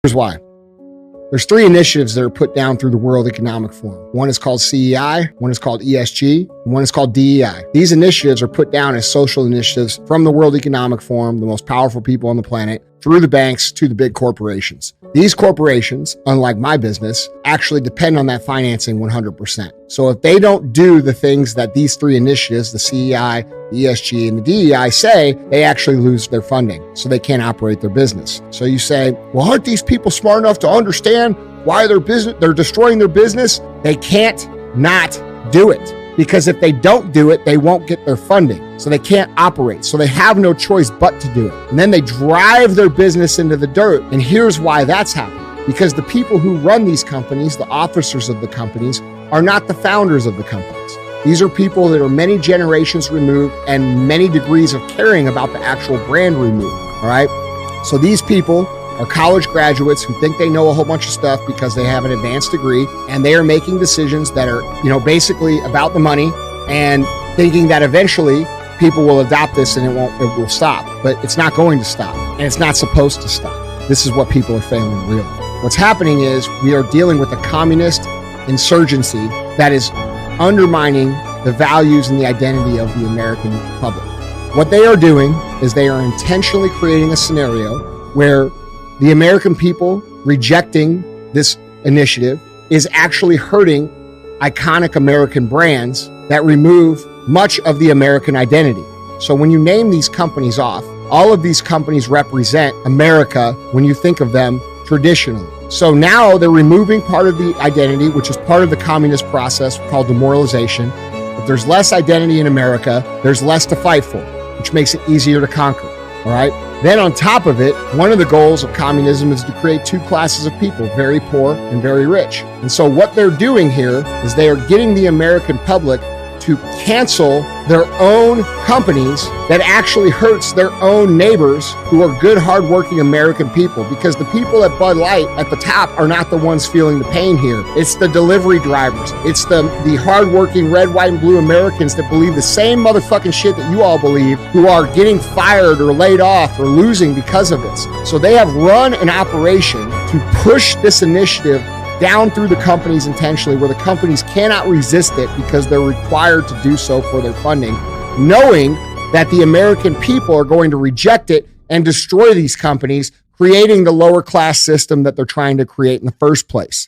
Here's why. There's three initiatives that are put down through the World Economic Forum. One is called CEI, one is called ESG, and one is called DEI. These initiatives are put down as social initiatives from the World Economic Forum, the most powerful people on the planet, through the banks to the big corporations. These corporations, unlike my business, actually depend on that financing 100%. So if they don't do the things that these three initiatives, the CEI, the ESG, and the DEI say, they actually lose their funding. So they can't operate their business. So you say, well, aren't these people smart enough to understand why they're destroying their business? They can't not do it. Because if they don't do it, they won't get their funding. So they can't operate. So they have no choice but to do it. And then they drive their business into the dirt. And here's why that's happening. Because the people who run these companies, the officers of the companies, are not the founders of the companies. These are people that are many generations removed and many degrees of caring about the actual brand removed. All right. So these people are college graduates who think they know a whole bunch of stuff because they have an advanced degree, and they are making decisions that are, basically about the money and thinking that eventually people will adopt this and it will stop. But it's not going to stop, and it's not supposed to stop. This is what people are failing to realize. What's happening is we are dealing with a communist insurgency that is undermining the values and the identity of the American public. What they are doing is they are intentionally creating a scenario where the American people rejecting this initiative is actually hurting iconic American brands that remove much of the American identity. So when you name these companies off, all of these companies represent America when you think of them traditionally. So now they're removing part of the identity, which is part of the communist process called demoralization. If there's less identity in America, there's less to fight for, which makes it easier to conquer. All right. Then on top of it, one of the goals of communism is to create two classes of people, very poor and very rich. And so what they're doing here is they are getting the American public to cancel their own companies that actually hurts their own neighbors who are good, hardworking American people. Because the people at Bud Light at the top are not the ones feeling the pain here. It's the delivery drivers. It's the hardworking red, white, and blue Americans that believe the same motherfucking shit that you all believe, who are getting fired or laid off or losing because of this. So they have run an operation to push this initiative down through the companies intentionally, where the companies cannot resist it because they're required to do so for their funding, knowing that the American people are going to reject it and destroy these companies, creating the lower class system that they're trying to create in the first place.